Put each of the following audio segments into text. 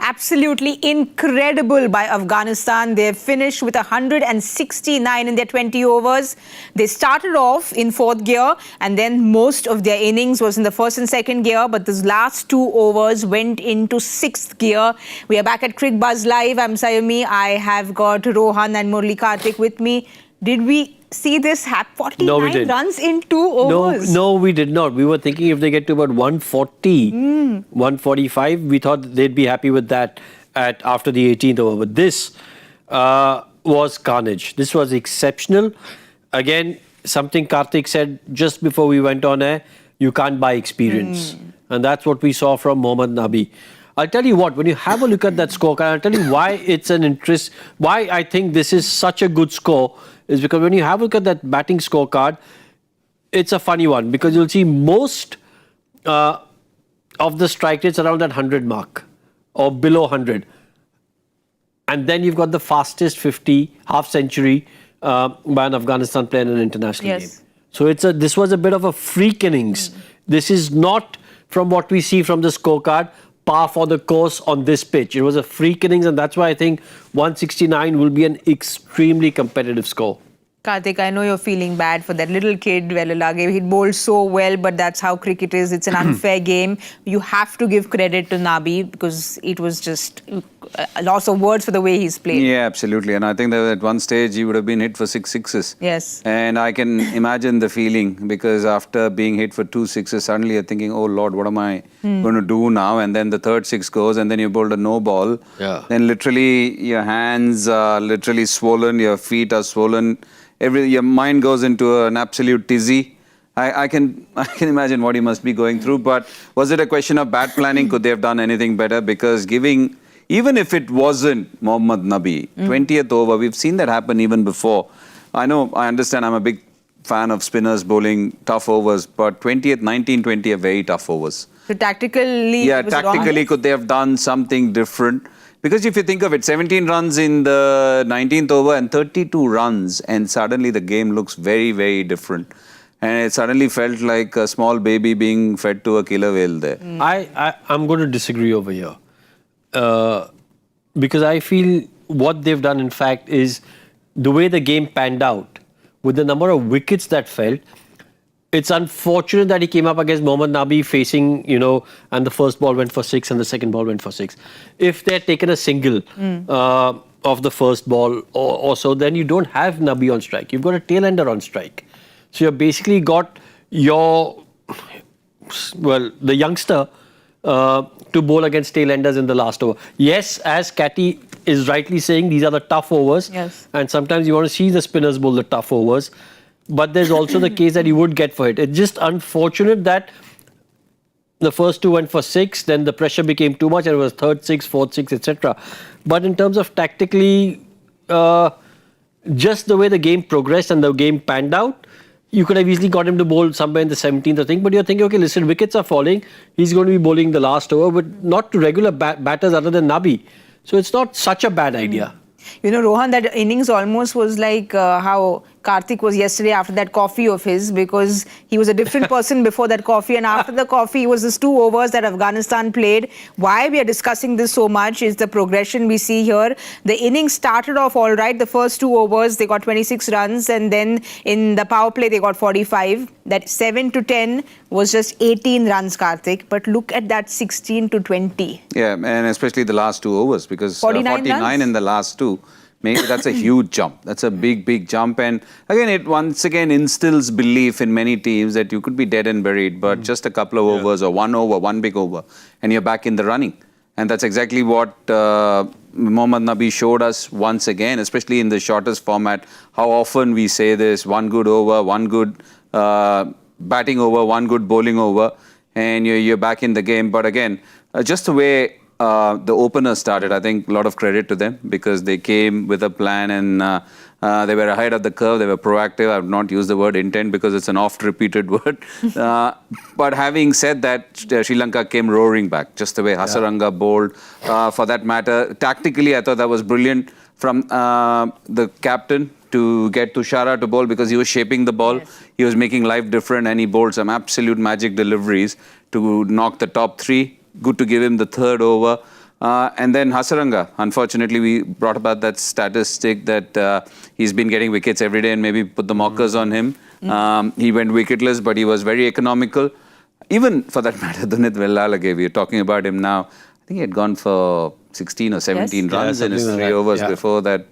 absolutely incredible by Afghanistan. They've finished with 169 in their 20 overs. They started off in fourth gear and then most of their innings was in the first and second gear, but these last 2 overs went into sixth gear. We are back at Cricbuzz Live. I'm Saiyami. I have got Rohan and Murali Kartik with me. Did we see this 49 runs in 2 overs? No, we did not. We were thinking if they get to about 140, 145, we thought they'd be happy with that after the 18th over. But this was carnage. This was exceptional. Again, something Kartik said just before we went on air, you can't buy experience. And that's what we saw from Mohammad Nabi. I'll tell you what, when you have a look at that scorecard, I'll tell you why it's an interest, why I think this is such a good score, is because when you have a look at that batting scorecard, it's a funny one because you'll see most of the strike rates around that 100 mark or below 100. And then you've got the fastest 50, half century by an Afghanistan player in an international game. So this was a bit of a freak innings. This is not from what we see from the scorecard, par for the course on this pitch. It was a freak innings, and that's why I think 169 will be an extremely competitive score. Kartik, I know you're feeling bad for that little kid, Velulage. He bowled so well, but that's how cricket is. It's an unfair game. You have to give credit to Nabi because it was just a loss of words for the way he's played. Yeah, absolutely. And I think that at one stage he would have been hit for 6 sixes. Yes. And I can imagine the feeling because after being hit for 2 sixes, suddenly you're thinking, oh Lord, what am I going to do now? And then the third 6 goes and then you bowled a no ball. Yeah. Then literally your hands are literally swollen, your feet are swollen. Your mind goes into an absolute tizzy. I can imagine what he must be going through. But was it a question of bad planning? Could they have done anything better? Because even if it wasn't Mohammad Nabi, 20th over, we've seen that happen even before. I understand I'm a big fan of spinners bowling tough overs, but 20th, 19, 20 are very tough overs. So tactically, yeah, tactically, could they have done something different? Because if you think of it, 17 runs in the 19th over and 32 runs, and suddenly the game looks very, very different. And it suddenly felt like a small baby being fed to a killer whale there. I'm going to disagree over here. Because I feel what they've done, in fact, is the way the game panned out, with the number of wickets that fell. It's unfortunate that he came up against Mohammad Nabi facing, and the first ball went for 6 and the second ball went for 6. If they had taken a single of the first ball or so, then you don't have Nabi on strike. You've got a tail-ender on strike. So you've basically got the youngster to bowl against tail-enders in the last over. Yes, as Catty is rightly saying, these are the tough overs. Yes. And sometimes you want to see the spinners bowl the tough overs. But there's also the case that you would get for it. It's just unfortunate that the first 2 went for 6, then the pressure became too much and it was third 6, fourth 6, etc. But in terms of tactically, just the way the game progressed and the game panned out, you could have easily got him to bowl somewhere in the 17th, I think. But you're thinking, okay, listen, wickets are falling. He's going to be bowling the last over, but not to regular batters other than Nabi. So it's not such a bad idea. Rohan, that innings almost was like how Kartik was yesterday after that coffee of his, because he was a different person before that coffee, and after the coffee it was these 2 overs that Afghanistan played. Why we are discussing this so much is the progression we see here. The innings started off all right. The first 2 overs they got 26 runs, and then in the power play they got 45. That 7 to 10 was just 18 runs, Kartik. But look at that 16 to 20. Yeah, and especially the last 2 overs, because 49 in the last 2. Maybe that's a huge jump. That's a big jump. And again, it once again instills belief in many teams that you could be dead and buried, but just a couple of overs or 1 over, 1 big over, and you're back in the running. And that's exactly what Mohammad Nabi showed us once again, especially in the shortest format. How often we say this, 1 good over, 1 good batting over, 1 good bowling over, and you're back in the game. But again, just the way the opener started, I think a lot of credit to them because they came with a plan and they were ahead of the curve. They were proactive. I have not used the word intent because it's an oft-repeated word. But having said that, Sri Lanka came roaring back, just the way Hasaranga bowled. For that matter, tactically, I thought that was brilliant from the captain to get Tushara to bowl because he was shaping the ball. Yes. He was making life different and he bowled some absolute magic deliveries to knock the top 3. Good to give him the 3rd over. And then Hasaranga, unfortunately, we brought about that statistic that he's been getting wickets every day and maybe put the mockers on him. He went wicketless, but he was very economical. Even for that matter, Dunit Vellalage, we are talking about him now. I think he had gone for 16 or 17 runs in his 3 overs before that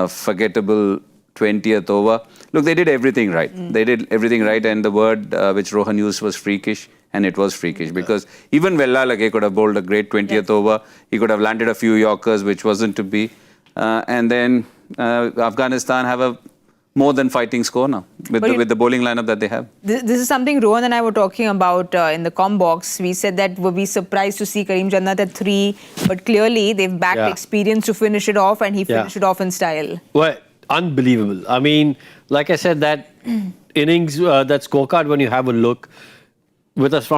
forgettable 20th over. Look, they did everything right. They did everything right, and the word which Rohan used was freakish, and it was freakish because even Vellalage could have bowled a great 20th over. He could have landed a few Yorkers, which wasn't to be. And then Afghanistan have a more than fighting score now with the bowling lineup that they have. This is something Rohan and I were talking about in the comm box. We said that we'll be surprised to see Karim Jannat at 3, but clearly they've backed experience to finish it off, and he finished it off in style. Well, unbelievable. I mean, like I said, that innings, that scorecard, when you have a look, with us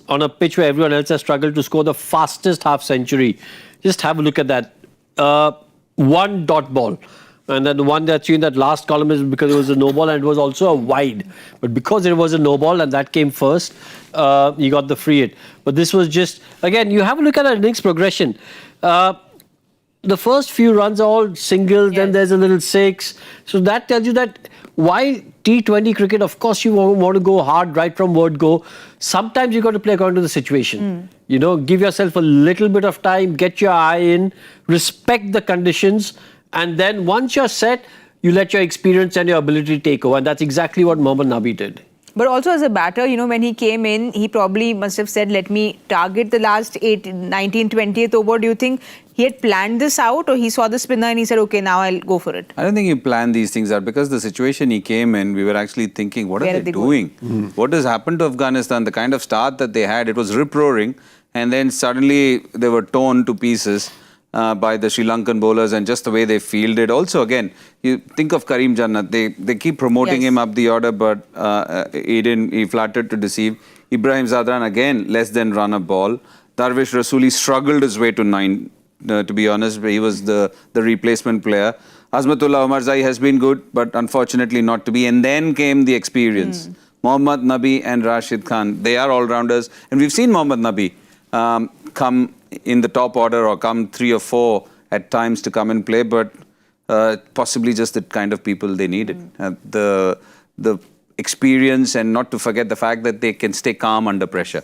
on a pitch where everyone else has struggled to score the fastest half century, just have a look at that. 1 dot ball. And then the one that's in that last column is because it was a no ball and it was also a wide. But because it was a no ball and that came first, you got the free hit. But this was just, again, you have a look at that innings progression. The first few runs are all singles, then there's a little 6. So that tells you that while T20 cricket, of course, you want to go hard right from word go. Sometimes you got to play according to the situation. You know, give yourself a little bit of time, get your eye in, respect the conditions. And then once you're set, you let your experience and your ability take over. And that's exactly what Mohammad Nabi did. But also as a batter, you know, when he came in, he probably must have said, let me target the last 19, 20th over. Do you think he had planned this out, or he saw the spinner and he said, okay, now I'll go for it? I don't think he planned these things out because the situation he came in, we were actually thinking, what are they doing? What has happened to Afghanistan? The kind of start that they had, it was rip-roaring. And then suddenly they were torn to pieces by the Sri Lankan bowlers and just the way they fielded. Also, again, you think of Karim Jannat. They keep promoting him up the order, but he flattered to deceive. Ibrahim Zadran, again, less than run a ball. Darvish Rasuli struggled his way to 9, to be honest. He was the replacement player. Azmatullah Omarzai has been good, but unfortunately not to be. And then came the experience. Mohammad Nabi and Rashid Khan, they are all-rounders. And we've seen Mohammad Nabi come in the top order or come 3 or 4 at times to come and play, but possibly just the kind of people they needed. The experience, and not to forget the fact that they can stay calm under pressure.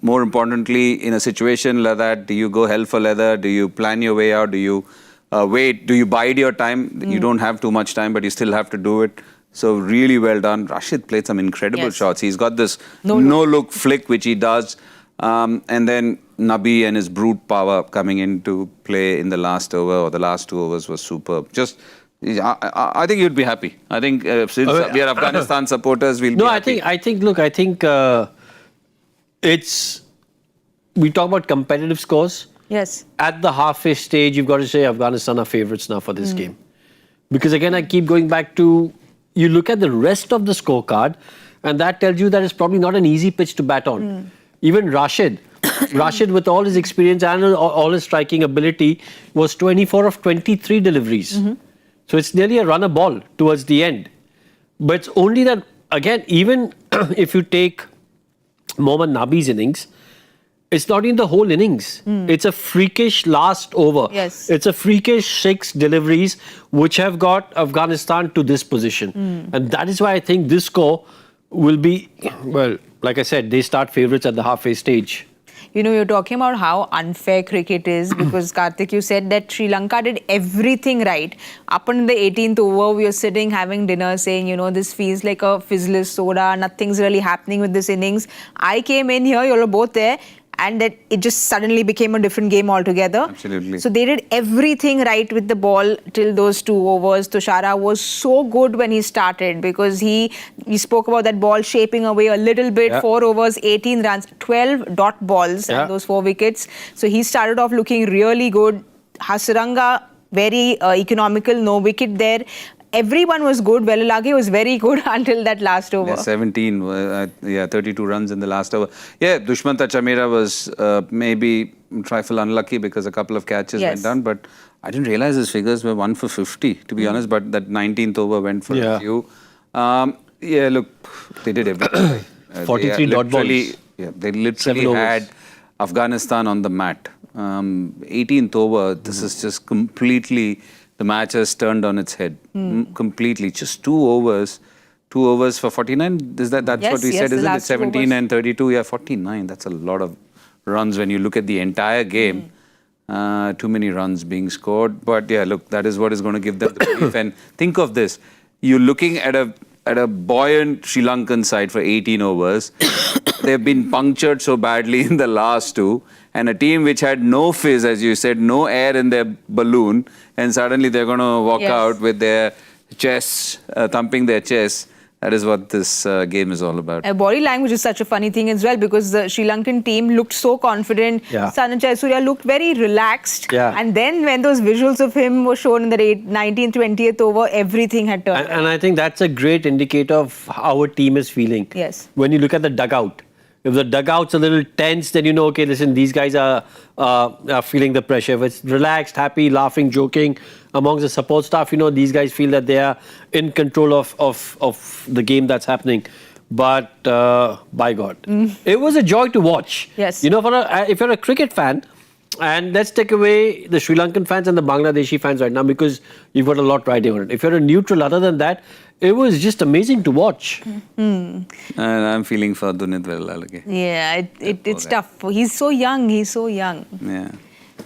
More importantly, in a situation like that, do you go hell for leather? Do you plan your way out? Do you wait? Do you bide your time? You don't have too much time, but you still have to do it. So really well done. Rashid played some incredible shots. He's got this no-look flick, which he does. And then Nabi and his brute power coming into play in the last over or the last 2 overs was superb. Just, I think you'd be happy. I think since we are Afghanistan supporters, we'll be happy. I think it's, we talk about competitive scores. Yes. At the halfway stage, you've got to say Afghanistan are favourites now for this game. Because again, I keep going back to, you look at the rest of the scorecard, and that tells you that it's probably not an easy pitch to bat on. Even Rashid with all his experience and all his striking ability was 24 of 23 deliveries. So it's nearly a runner ball towards the end. But it's only that, again, even if you take Mohammad Nabi's innings, it's not in the whole innings. It's a freakish last over. Yes. It's a freakish 6 deliveries which have got Afghanistan to this position. And that is why I think this score will be, well, like I said, they start favourites at the halfway stage. You know, you're talking about how unfair cricket is because, Kartik, you said that Sri Lanka did everything right. Up until the 18th over, we were sitting having dinner saying, you know, this feels like a fizzless soda. Nothing's really happening with this innings. I came in here, you all were both there, and that it just suddenly became a different game altogether. Absolutely. So they did everything right with the ball till those 2 overs. Tushara was so good when he started because he spoke about that ball shaping away a little bit. 4 overs, 18 runs, 12 dot balls and those 4 wickets. So he started off looking really good. Hasaranga, very economical, no wicket there. Everyone was good. Vellalage was very good until that last over. 32 runs in the last over. Yeah, Dushmanta Chamera was maybe trifle unlucky because a couple of catches went down, but I didn't realize his figures were 1 for 50, to be honest, but that 19th over went for a few. Look, they did everything. 43 dot balls. Yeah, they literally had Afghanistan on the mat. 18th over, this is just completely, the match has turned on its head. Completely. Just 2 overs. 2 overs for 49. That's Yes, what we yes, said, the isn't it? last 2 17 overs. and 32. Yeah, 49. That's a lot of runs when you look at the entire game. Too many runs being scored. But yeah, look, that is what is going to give them the belief. And think of this. You're looking at a buoyant Sri Lankan side for 18 overs. They've been punctured so badly in the last 2. And a team which had no fizz, as you said, no air in their balloon. And suddenly they're going to walk out with their chests, thumping their chests. That is what this game is all about. Body language is such a funny thing as well, because the Sri Lankan team looked so confident. Yeah. Sanjay Jayasuriya looked very relaxed. Yeah. And then when those visuals of him were shown in the 19th, 20th over, everything had turned. And I think that's a great indicator of how a team is feeling. Yes. When you look at the dugout, if the dugout's a little tense, then you know, okay, listen, these guys are feeling the pressure. If it's relaxed, happy, laughing, joking amongst the support staff, you know, these guys feel that they are in control of the game that's happening. But by God, it was a joy to watch. Yes. You know, if you're a cricket fan, and let's take away the Sri Lankan fans and the Bangladeshi fans right now, because you've got a lot riding on it. If you're a neutral, other than that, it was just amazing to watch. And I'm feeling for Dunit Vellalage. Yeah, it's tough. He's so young. Yeah.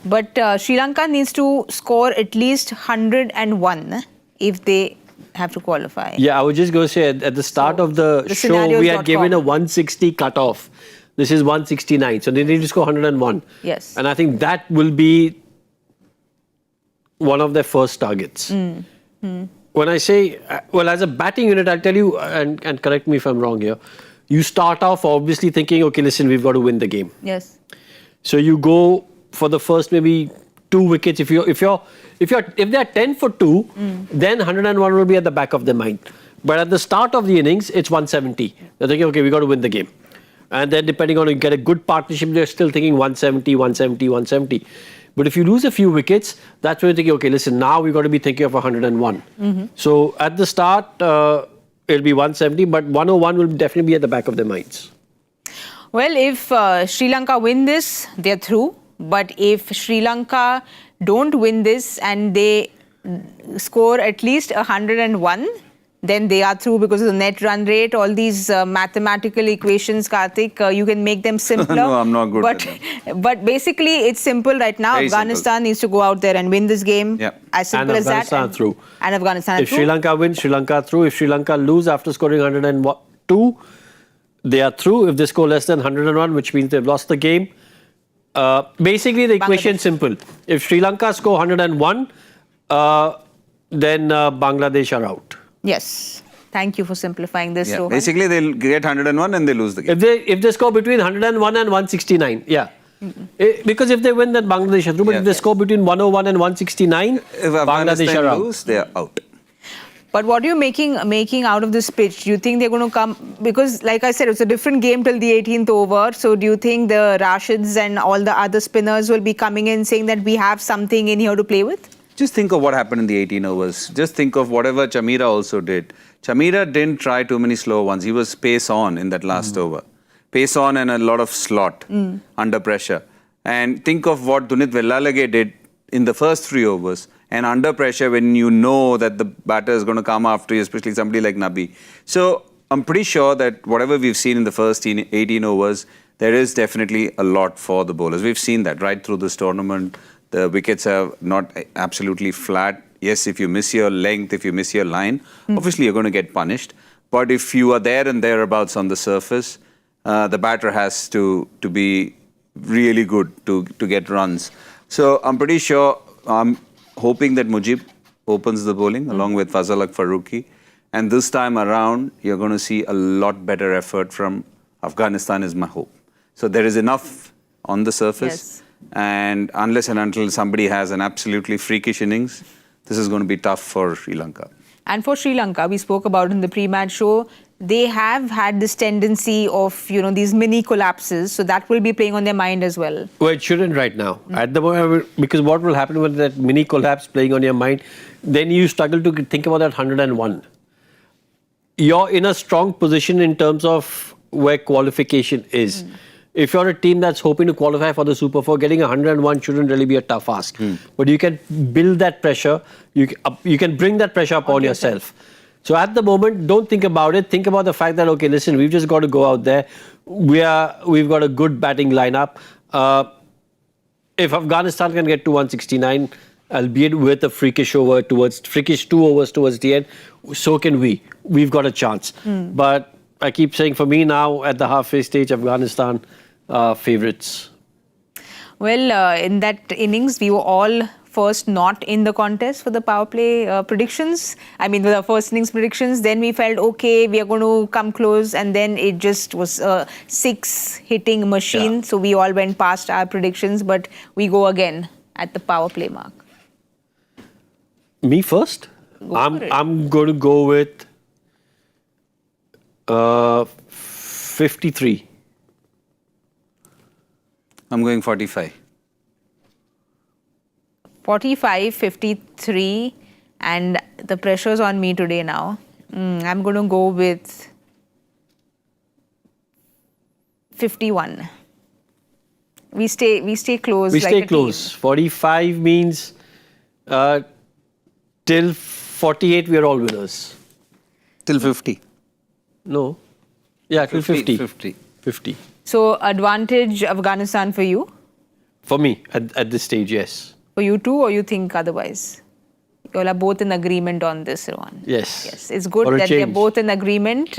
But Sri Lanka needs to score at least 101 if they have to qualify. Yeah, I was just going to say, at the start of the show, we had given a 160 cutoff. This is 169. So they need to score 101. Yes. And I think that will be one of their first targets. When I say, well, as a batting unit, I'll tell you, and correct me if I'm wrong here, you start off obviously thinking, okay, listen, we've got to win the game. Yes. So you go for the first maybe 2 wickets. If they're 10 for 2, then 101 will be at the back of their mind. But at the start of the innings, it's 170. They're thinking, okay, we got to win the game. And then depending on, you get a good partnership, they're still thinking 170, 170, 170. But if you lose a few wickets, that's when you're thinking, okay, listen, now we've got to be thinking of 101. So at the start, it'll be 170, but 101 will definitely be at the back of their minds. Well, if Sri Lanka win this, they're through. But if Sri Lanka don't win this and they score at least 101, then they are through because of the net run rate. All these mathematical equations, Kartik, you can make them simpler. No, I'm not good at them. But basically, it's simple right now. Very Afghanistan needs to go out there and win this game. Yep. As simple And as that. Afghanistan through. And Afghanistan If through. Sri Lanka wins, Sri Lanka through. If Sri Lanka lose after scoring 102, they are through. If they score less than 101, which means they've lost the game. Basically, the equation is simple. If Sri Lanka score 101, then Bangladesh are out. Yes. Thank you for simplifying this, Yeah. Rohan. Basically, they'll get 101 and they lose the game. If they score between 101 and 169, yeah. Because if they win, then Bangladesh are through. But if they score between 101 and 169, If Bangladesh Afghanistan are out. lose, they are out. But what are you making out of this pitch? Do you think they're going to come? Because, like I said, it's a different game till the 18th over. So, do you think the Rashids and all the other spinners will be coming in saying that we have something in here to play with? Just think of what happened in the 18 overs. Just think of whatever Chamira also did. Chamira didn't try too many slow ones. He was pace on in that last over. Pace on and a lot of slot under pressure. And think of what Dunit Vellalage did in the first 3 overs. And under pressure when you know that the batter is going to come after you, especially somebody like Nabi. So I'm pretty sure that whatever we've seen in the first 18 overs, there is definitely a lot for the bowlers. We've seen that right through this tournament. The wickets are not absolutely flat. Yes, if you miss your length, if you miss your line, obviously you're going to get punished. But if you are there and thereabouts on the surface, the batter has to be really good to get runs. So I'm pretty sure, I'm hoping that Mujib opens the bowling along with Fazal Faruqi. And this time around, you're going to see a lot better effort from Afghanistan is my hope. So there is enough on the surface. Yes. And unless and until somebody has an absolutely freakish innings, this is going to be tough for Sri Lanka. And for Sri Lanka, we spoke about in the pre-match show, they have had this tendency of, these mini collapses. So that will be playing on their mind as well. Well, it shouldn't right now. At the moment, because what will happen with that mini collapse playing on your mind, then you struggle to think about that 101. You're in a strong position in terms of where qualification is. if you're a team that's hoping to qualify for the Super 4, getting 101 shouldn't really be a tough ask. But you can build that pressure. You can bring that pressure upon yourself. So at the moment, don't think about it. Think about the fact that, okay, listen, we've just got to go out there. We've got a good batting lineup. If Afghanistan can get to 169, albeit with a freakish 2 overs towards the end, so can we. We've got a chance. But I keep saying, for me now, at the halfway stage, Afghanistan favourites. Well, in that innings, we were all first not in the contest for the power play predictions. I mean, with our first innings predictions, then we felt, okay, we are going to come close. And then it just was a 6-hitting machine. Yeah. So we all went past our predictions, but we go again at the power play mark. Me first? I'm going to go with 53. I'm going 45. 45, 53, and the pressure's on me today now. I'm going to go with 51. We stay close. We like stay a close. team. 45 means till 48 we are all winners. Till 50. No. Yeah, till 50. 50. So advantage Afghanistan for you? For me, at this stage, yes. For you too, or you think otherwise? You all are both in agreement on this, Rohan. Yes. Yes, it's good For a that we are change. both in agreement.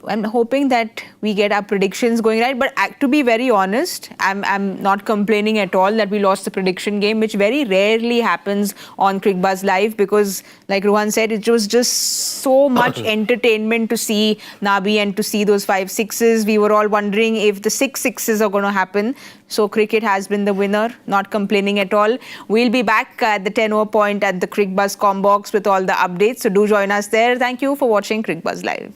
I'm hoping that we get our predictions going right. But to be very honest, I'm not complaining at all that we lost the prediction game, which very rarely happens on Cricbuzz Live because, like Rohan said, it was just so much entertainment to see Nabi and to see those 5 sixes. We were all wondering if the 6 sixes are going to happen. So cricket has been the winner, not complaining at all. We'll be back at the 10 over point at the Cricbuzz Combox with all the updates. So do join us there. Thank you for watching Cricbuzz Live.